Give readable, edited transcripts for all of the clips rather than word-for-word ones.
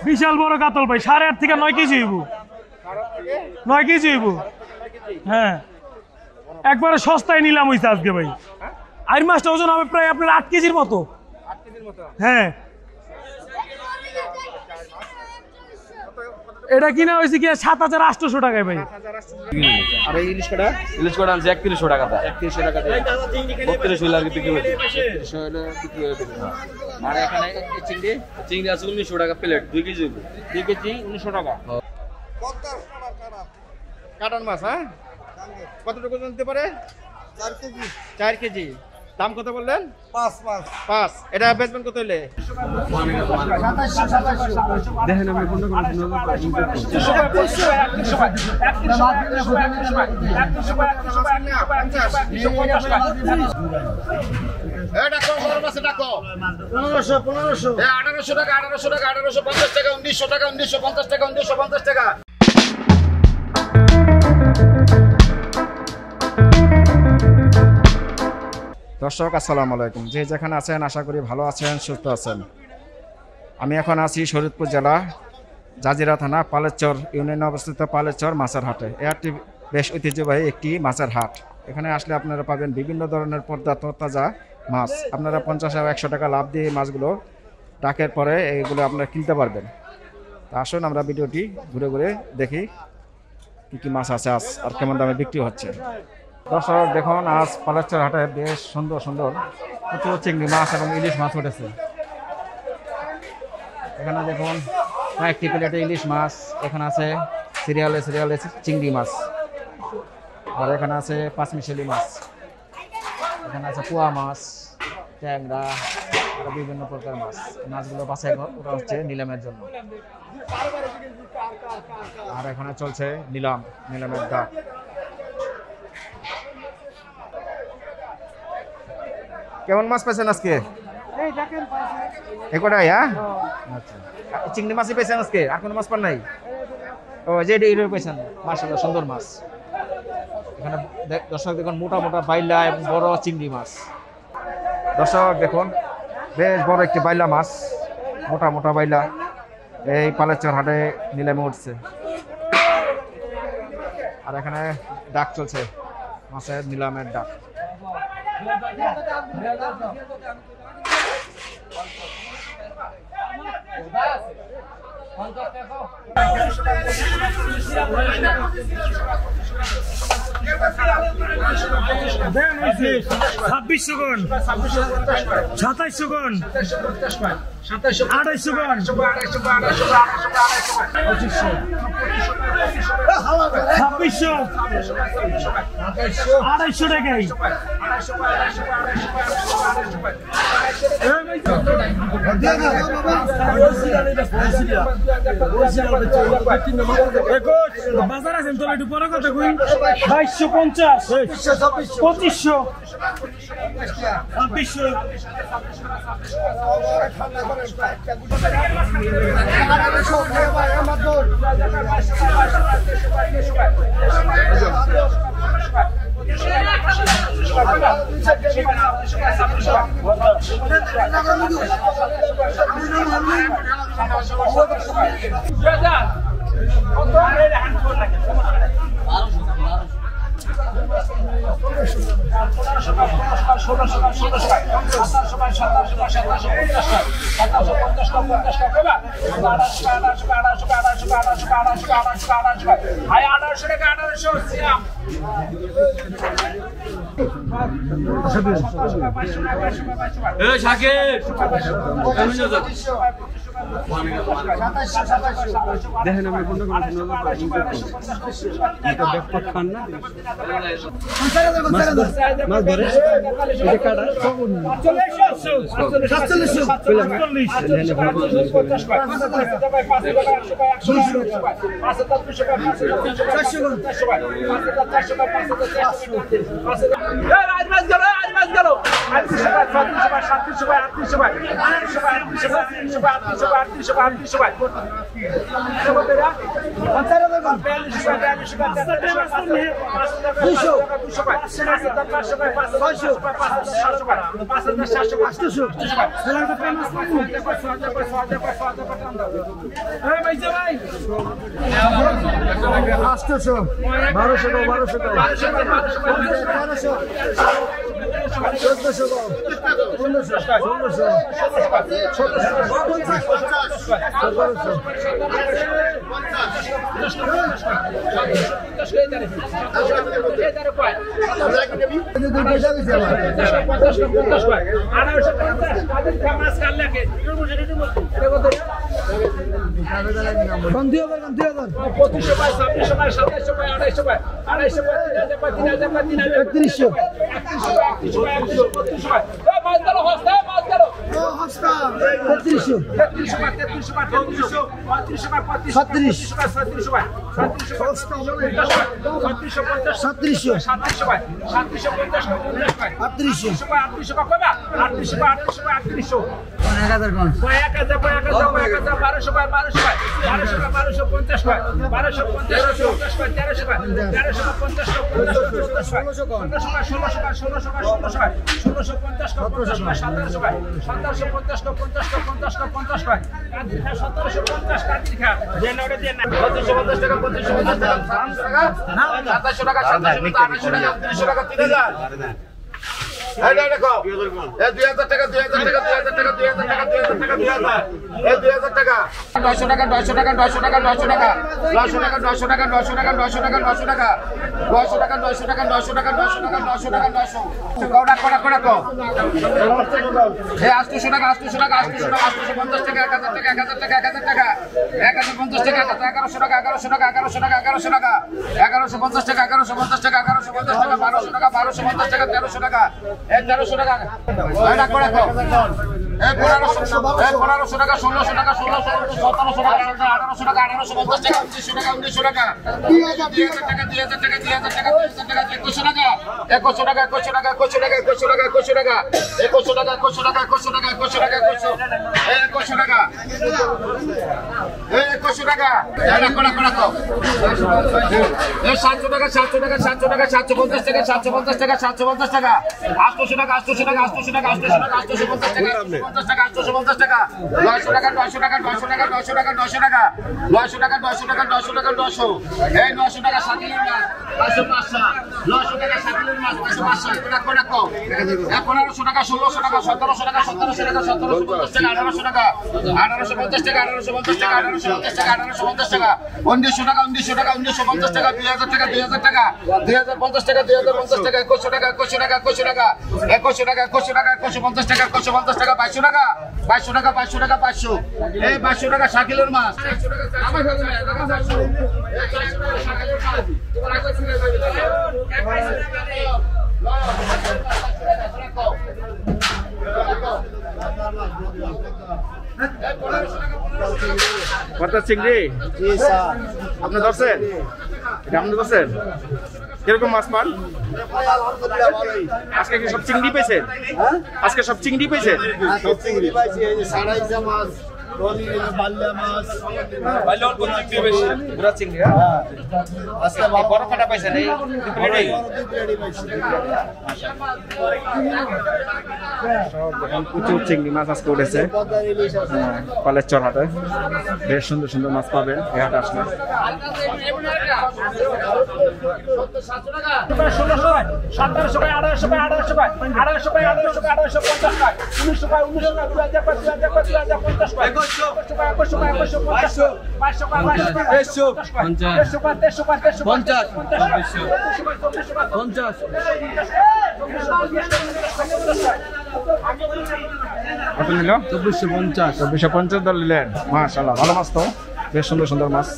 বিশাল বড় কাতল ভাই 8.5 থেকে 9 কেজি হইব 9 কেজি হইব হ্যাঁ একবারে সস্তায় নিলাম হইছে আজকে ভাই আর মাছটা ওজন হবে প্রায় আপনার 8 কেজির মতো হ্যাঁ এটা কিনা হয়েছে কি 7,800 টাকায় ভাই আর এই ইলিশ কটা আনছে 3100 টাকা দা 3100 টাকা দিয়ে 3200 লাগে বিক্রি হলো 3200 হলো বিক্রি হলো আর এখানে চিংড়ি আছে 1900 টাকা প্লেট 2 কেজি 1900 টাকা 50 টাকা কাটান মাছ হ্যাঁ কতটুকু নিতে পারে 4 কেজি 4 কেজি দাম কত বললেন 5 এটা বেচবেন কত হলে দেখেন আমরা কোন এটা কম বড় মাছ ডাকো 1500 1800 টাকা 1850 টাকা 1900 টাকা 1950 টাকা 1950 টাকা দর্শক আসসালামু আলাইকুম যে যেখানে আছেন আশা করি ভালো আছেন সুস্থ আছেন আমি এখন আছি শরীয়তপুর জেলা জাজিরা থানা পালেরচর ইউনিয়নে অবস্থিত পালেরচর মাছের হাটে এটি বেশ ঐতিহ্যবাহী একটি মাছের হাট এখানে আসলে আপনারা পাবেন বিভিন্ন ধরনের তাজা মাছ আপনারা 50 আর 100 টাকা লাভ দিয়ে মাছগুলো টাকের পরে এগুলো আপনারা কিনতে পারবেন তা আসুন আমরা ভিডিওটি ঘুরে ঘুরে দেখি কি মাছ আছে আজ আর কেমন দামে বিক্রি হচ্ছে দর্শক দেখুন আজ পালেরচর হাটে বেশ সুন্দর সুন্দর প্রচুর চিংড়ি মাছ এবং ইলিশ মাছ উঠেছে এখানে দেখুন কয়েকটি প্লেটে ইলিশ মাছ এখানে আছে সিরিয়ালে চিংড়ি মাছ আর এখানে আছে পাঁচমিশালি মাছ এখানে আছে পোয়া মাছ ট্যাংরা আর বিভিন্ন প্রকার মাছগুলো বাছাই করা হচ্ছে নিলামের জন্য আর এখানে চলছে নিলামের ডাক কেমন মাছ পেয়েছেন আজকে একটাই হ্যাঁ আচ্ছা চিংড়ি মাছই পেয়েছেন আজকে আর কোনো মাছ পান নাই ও যে পেয়েছেন মাশাআল্লাহ সুন্দর মাছ এখানে দর্শক দেখুন মোটা মোটা বাইলা এবং বড় চিংড়ি মাছ দর্শক দেখুন বেশ বড় একটি বাইলা মাছ মোটা মোটা বাইলা এই পালেরচর হাটে নিলামে উঠছে আর এখানে ডাক চলছে মাছের নিলামের ডাক ছাব্বিশশো গুণ 2700 গুণ 2800 গুণ 2600 2800 টাকায় বাজার আছেন তো একটু পরে কথা কই 2250 2500 2600 দেখেন আমরা কোন খান না মাছ ধরে কাটা 400 চিংড়ি আপনি ধরছেন? এটা আপনি ধরছেন? কিরকম মাছ পান আজকে? কি সব চিংড়ি পেয়েছেন? আজকে সব চিংড়ি পেয়েছেন? সব চিংড়ি পাইছি, এই যে সারাইজা মাছ, বাল্লা মাছ, আজকে বড় কাটা পাইছেন? এই প্রচুর চিংড়ি মাছ আজকে উঠেছে কলেজ চরহাটে। বেশ সুন্দর সুন্দর মাছ পাবেন এই হাটে আসলে। 2450 দর নিলেন, মাশাআল্লাহ ভালো মাছ তো, বেশ সুন্দর সুন্দর মাছ।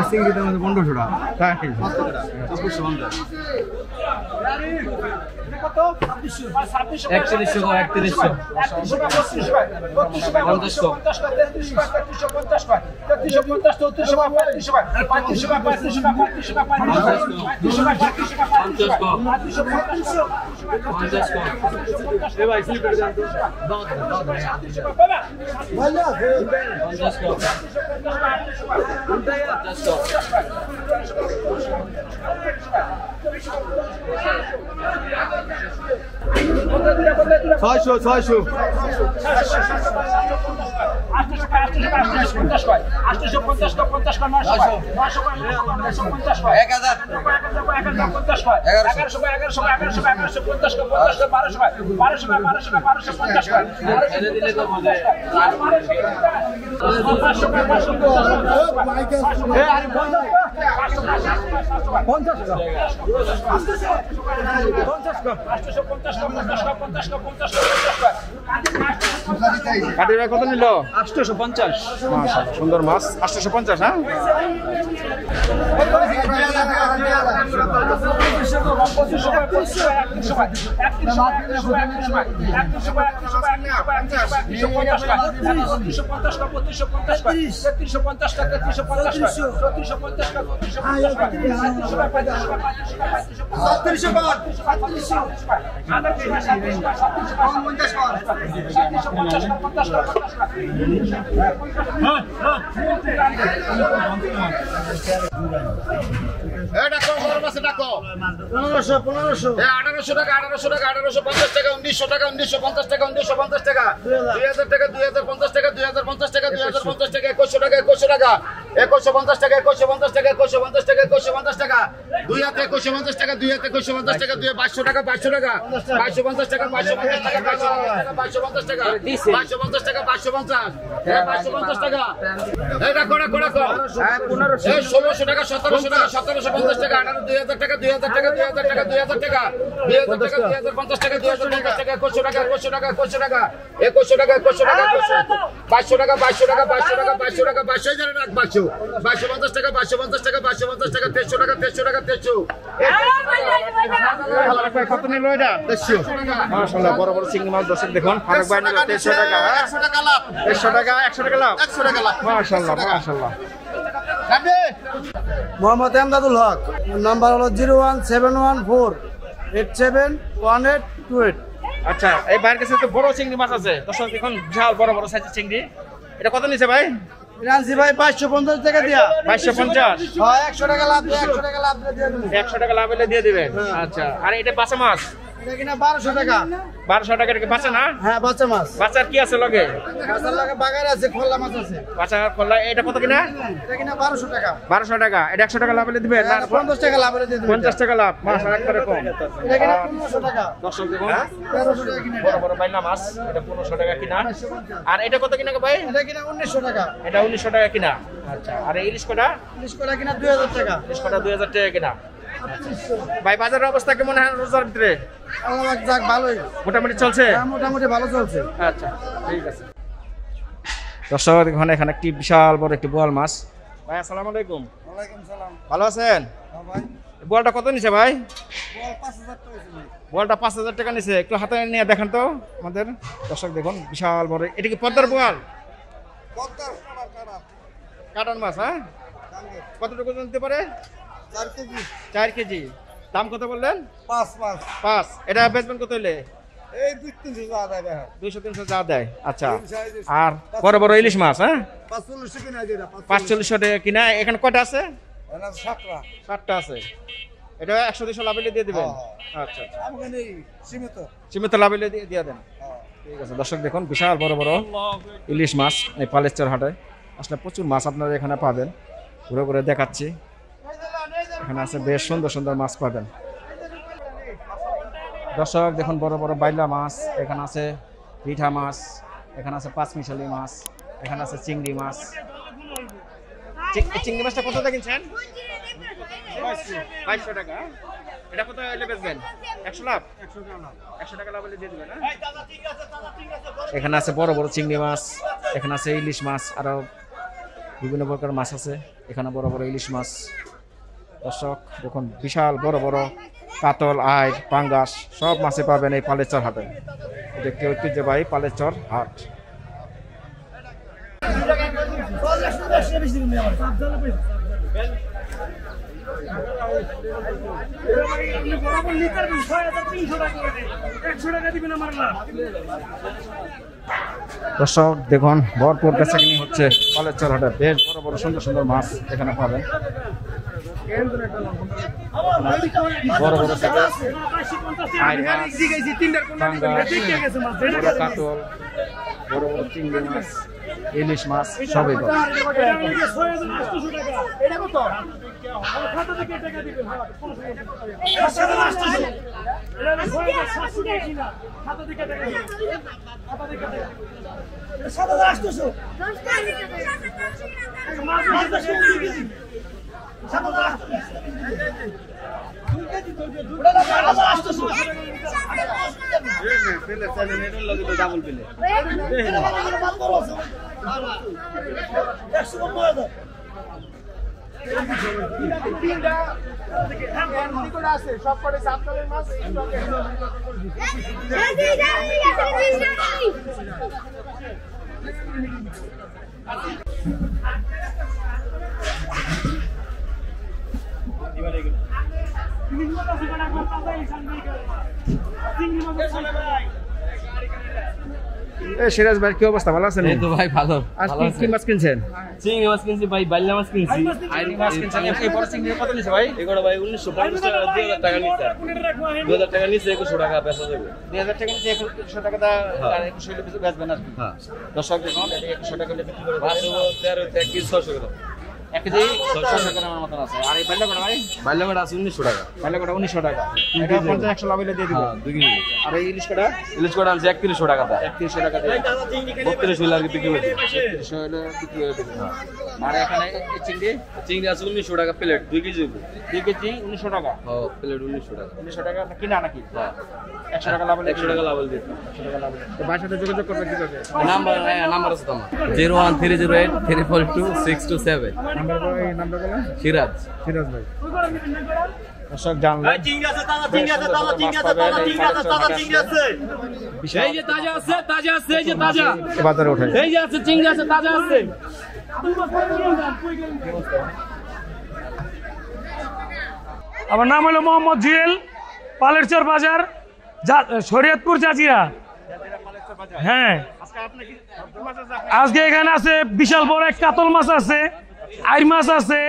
চিংড়ি দাম 1500 টাকা। তাই 2450। কাটির ভাই কত নিল? 850 মাশাআল্লাহ সুন্দর মাছ 850 হ্যাঁ এটা কম বড় আছে ডাকো 1500 1800 টাকা 1850 টাকা 1900 টাকা 1950 টাকা 1950 টাকা 2000 টাকা 2050 টাকা 2050 টাকা 2050 টাকা 2100 টাকা 2100 টাকা 2150 টাকা 2150 টাকা 2150 টাকা 2150 টাকা 2150 টাকা 2150 টাকা 2200 টাকা 2200 টাকা 2250 টাকা 2250 টাকা 2250 টাকা 2250 টাকা 2250 টাকা এটা কোড়া 1600 টাকা 1700 টাকা 1750 টাকা 2000 টাকা 2000 টাকা 2000 টাকা 2000 টাকা 2000 টাকা 2050 টাকা 2050 টাকা 2100 টাকা 2100 টাকা 2100 টাকা 2100 টাকা 2200 টাকা 2200 টাকা 2200 টাকা 2200 টাকা 2200 টাকা 22 টাকা রাখ 2250 টাকা 2250 টাকা 2250 টাকা 2300 টাকা 2300 টাকা 2300 কত নিল এটা? 2300 মাশাআল্লাহ বড় বড় চিংড়ি মাছ দর্শক দেখুন ফারুক ভাই নিল 2300 টাকা 100 টাকা লাভ 100 টাকা 100 টাকা লাভ 100 টাকা লাভ মাশাআল্লাহ মাশাআল্লাহ মোহাম্মদ এমদাদুল হক, নাম্বার হলো 01714871828। আচ্ছা এই বাইরের কাছে তো বড় চিংড়ি মাছ আছে দর্শক দেখুন বিশাল বড় বড় সাইজের চিংড়ি এটা কত নিছে ভাই? রানসি ভাই 550 টাকা দিয়া 550 হয় 100 টাকা লাভ দিয়ে 100 টাকা লাভ দিয়ে দেবো। 100 টাকা লাভ হলে দিয়ে দিবেন আচ্ছা আর এটা বাচ্চা মাছ এটা কিনা 1200 টাকা। 1200 টাকা কি বাচ্চা না? হ্যাঁ বাচ্চা মাছ, বাচ্চার কি আছে লগে? বাচ্চার লাগে বাগার আছে, খোলা মাছ আছে। বাচ্চা খোলা এটা কত কিনা? এটা কিনা 1200 টাকা। 1200 টাকা এটা 100 টাকা লাভ হলে দিবেন না? 50 টাকা লাভ দিয়ে দেবো। 50 টাকা লাভ মাশাআল্লাহ একবারে কম। এটা কিনা 1500 টাকা। দর্শক দেখুন 1300 টাকা কিনা। বড় বড় বাইলা মাছ এটা 1500 টাকা কিনা আর এটা কত কিনা ভাই? এটা কিনা 1900 টাকা। এটা 1900 টাকা কিনা আচ্ছা আর এই ইলিশ কটা? ইলিশ কলা কিনা 2000 টাকা। ইলিশ কটা 2000 টাকা কিনা ভাই বাজারের অবস্থা কেমন হয় রোজার ভিতরে? আল্লাহ যাক ভালোই, মোটামুটি চলছে মোটামুটি ভালো চলছে। আচ্ছা ঠিক আছে দর্শক দেখুন এখানে একটি বিশাল বড় একটি বোয়াল মাছ। ভাই আসসালামু আলাইকুম। ওয়ালাইকুম সালাম। ভালো আছেন? হ্যাঁ ভাই, বোয়ালটা কত নিছে ভাই? বল 5000 টাকা হইছে ভাই। বোয়ালটা 5000 টাকা নিছে একটু হাতে নিয়ে দেখেন তো আমাদের দর্শক দেখুন বিশাল বড় এটা কি পদ্মার বোয়াল? কত্তার কাটা কাটান মাছ হ্যাঁ দাঙ্গে কতটুকু নিতে পারে? 4 কেজি 4 কেজি দাম কত বললেন? 5 5 এটা বেচবেন কত হইলে? এই 2-300 টাকা দেয় ভাই। 200-300 যা দেয় আচ্ছা আর বড় বড় ইলিশ মাছ হ্যাঁ 45 কিনা দিরা 4500 টাকা কিনা এখানে কয়টা আছে? এটা 7টা 7টা আছে এটা 100-200 লাভে দিয়ে দিবেন আচ্ছা আচ্ছা আমাকে সীমিত। সীমিত লাভে দিয়ে দেন ঠিক আছে দর্শক দেখুন বিশাল বড় বড় ইলিশ মাছ এই পালেচর হাটে আসলে প্রচুর মাছ আপনারা এখানে পাবেন ঘুরে ঘুরে দেখাচ্ছি এখানে আছে বেশ সুন্দর সুন্দর মাছ পাবেন দর্শক দেখুন বড় বড় বাইলা মাছ এখানে আছে রিঠা মাছ এখানে আছে পাঁচমিশালি মাছ এখানে আছে চিংড়ি মাছ চিংড়ি মাছটা কত টাকা কিনছেন? 2200 টাকা এটা কত হলে বেচবেন? 100 লাভ 100 টাকা লাভ হলে দিয়ে দিবেন এখানে আছে বড় বড় চিংড়ি মাছ এখানে আছে ইলিশ মাছ আরো বিভিন্ন প্রকার মাছ আছে এখানে বড় বড় ইলিশ মাছ দর্শক দেখুন বিশাল বড় বড় কাতল, আইর, পাঙ্গাস সব মাছই পাবেন এই পালেচর হাটে। দেখতে ঐতিহ্যবাহী পালেচর হাট। দর্শক দেখুন ভরপুর বেচাকিনি হচ্ছে পালেচর হাটে। বেশ বড় বড় সুন্দর সুন্দর মাছ এখানে পাবেন। বড় বড় সাইজের আইর মাছ, পাঙ্গাস, বড় কাতল, বড় বড় চিংড়ি মাছ, ইলিশ মাছ সবই পাবেন। সিরাজ ভাই কি অবস্থা, ভালো আছেন? এই তো ভাই ভালো। আজ কি মাছ কিনছেন? চিংড়ি মাছ কিনছি ভাই, বাইলা মাছ কিনছি। আইরি মাছ কিনছেন। এই বড় চিংড়ি কত নিছে ভাই? এগুলো ভাই 1950 টাকা, 2000 টাকা নিচ্ছে। 2000 টাকা নিচ্ছে, 2100 টাকা বেচা যাবে। 2000 টাকা নিচে 100 টাকা দা আর 2100 টাকা বেশি বেচবেন আর কি। হ্যাঁ, দর্শক দেখুন এটা 100 টাকা হলে বিক্রি করে মাছ 13 থেকে 600 টাকা। 1 কেজি 600 গ্রামের মতন আছে। আর এই বাইলা কটা ভাই? বাইলা মাছ আছে 1900 টাকা। বাইলা কটা 1900 টাকা। এটা 50 100 লাভ হলে দিয়ে দিবেন। হ্যাঁ, 2 কেজি। আর এই ইলিশ কটা? ইলিশ কটা আনছে 3100 টাকা। 3100 টাকা দিয়ে 32 হইলে আর কি বিক্রি হইছে। 3100 হলে বিক্রি করে দিবেন। আর এখানে এই চিংড়ি চিংড়ি আছে 1900 টাকা প্লেট, 2 কেজি হইবে। 2 কেজি 1900 টাকা। হ্যাঁ, প্লেট 1900 টাকা। 1900 টাকা আপনার কিনা নাকি? হ্যাঁ, 100 টাকা লাভ হলে 100 টাকা লাভ দিতে। 100 টাকা লাভ হলে। তো ভাইয়ের সাথে যোগাযোগ করবে কিভাবে? নাম্বার আছে তোমার 01308 342 627। নাম্বার বলো, এই নাম্বার বলো। সিরাজ। সিরাজ ভাই। দর্শক জানলেন এই যে তাজা আছে, তাজা আছে, এই যে তাজা। বাজারে ওঠে। এই যে আছে চিংড়ি আছে, তাজা আছে। আমার নাম হলো মোহাম্মদ জুয়েল, পালেরচর বাজার, শরীয়তপুর জাজিরা। হ্যাঁ, আজকে এখানে আছে বিশাল বড় এক কাতল মাছ আছে, আইর মাছ আছে,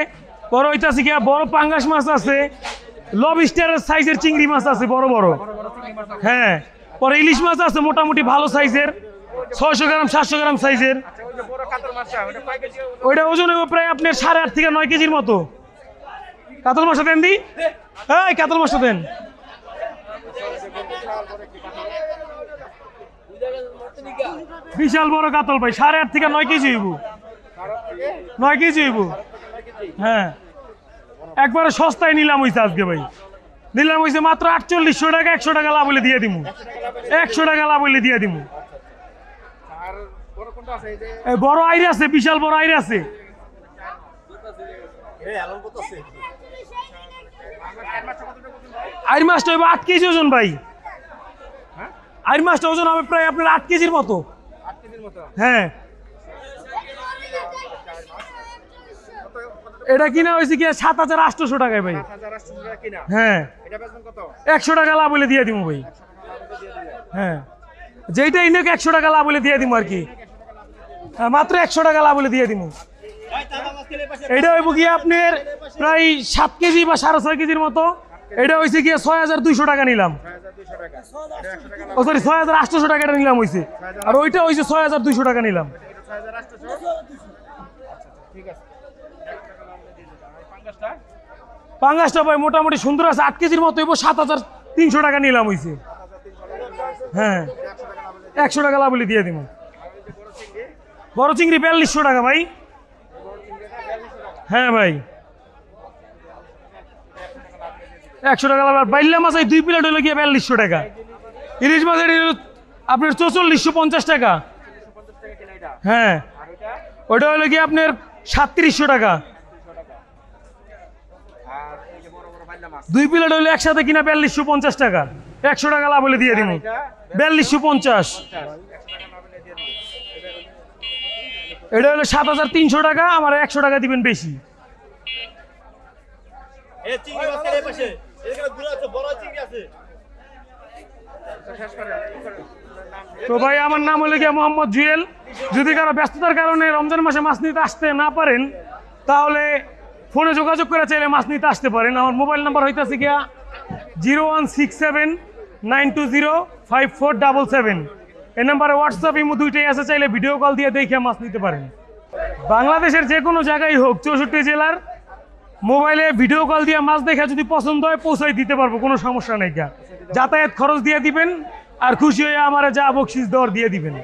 বড় ওইটা আছে গিয়া বড় পাঙ্গাস মাছ আছে, লবস্টারের সাইজের চিংড়ি মাছ আছে বড় বড়। হ্যাঁ, পরে ইলিশ মাছ আছে মোটামুটি ভালো সাইজের, 600 গ্রাম 700 গ্রাম সাইজের। ওইটা ওজন হবে প্রায় আপনার 8.5 থেকে 9 কেজির মতো। কাতল মাছটা দেন দি, এই কাতল মাছটা দেন। বিশাল বড় কাতল ভাই, 8.5 থেকে 9 কেজি হইব। 9 কেজি হইব। হ্যাঁ, একবারে সস্তায় নিলাম হইছে আজকে ভাই। নিলাম হইছে মাত্র 4800 টাকা। 100 টাকা লাভ হলে দিয়ে দিমু। 100 টাকা লাভ হলে দিয়ে দিমু। এই বড় আইরে আছে, বিশাল বড় আইরে আছে। আইর মাছটা হইব 8 কেজি ওজন ভাই। আইর মাছটা ওজন হবে প্রায় আপনার 8 কেজির মতো। হ্যাঁ, এটা কিনা হয়েছে কি 7800 টাকায় ভাই। হ্যাঁ, 100 টাকা লাভ হলে দিয়ে দিব ভাই। হ্যাঁ, যেইটা ইনেক 100 টাকা লাভ হলে দিয়ে দিব আর কি। হ্যাঁ, মাত্র 100 টাকা লাভ হলে দিয়ে দিব। এটা হইব গিয়ে আপনার প্রায় 7 কেজি বা 6.5 কেজির মতো। এটা হয়েছে গিয়ে 6200 টাকা নিলাম। ও সরি, 6800 টাকা এটা নিলাম হয়েছে। আর ওইটা হয়েছে 6200 টাকা নিলাম। পাঙ্গাসটা ভাই মোটামুটি সুন্দর আছে, 8 কেজির মতো হইব। 7300 টাকা নিলাম হয়েছে। হ্যাঁ, 100 টাকা লাভ হলে দিয়ে দিব। বড় চিংড়ি 4200 টাকা ভাই। হ্যাঁ ভাই, 100 টাকা লাভ। বাইল্লা মাছ এই 2 প্লেট হলো গিয়ে 4200 টাকা। ইলিশ মাছ আপনার 4450 টাকা। হ্যাঁ, ওইটা হলো গিয়ে আপনার 3700 টাকা। 2 প্লেট হইলে একসাথে কিনা 4250 টাকা, 100 টাকা লাভ হলে দিয়ে দিব। 4250, এটা হলো 7300 টাকা, আমার 100 টাকা দিবেন বেশি। তো ভাই আমার নাম হলো গিয়া মোহাম্মদ জুয়েল। যদি কারো ব্যস্ততার কারণে রমজান মাসে মাছ নিতে আসতে না পারেন, তাহলে ফোনে যোগাযোগ করে চাইলে মাছ নিতে আসতে পারেন। আমার মোবাইল নাম্বার হইতেছে গিয়া 01679205477। এই নাম্বারে হোয়াটসঅ্যাপ ইমো দুইটাই আছে, চাইলে ভিডিও কল দিয়ে দেখে মাছ নিতে পারেন। বাংলাদেশের যে কোনো জায়গায় হোক, 64 জেলার মোবাইলে ভিডিও কল দিয়ে মাছ দেখে যদি পছন্দ হয় পৌঁছাই দিতে পারবো, কোনো সমস্যা নেই। যাতায়াত খরচ দিয়ে দিবেন, আর খুশি হয়ে আমার যা বকশিস দর দিয়ে দিবেন।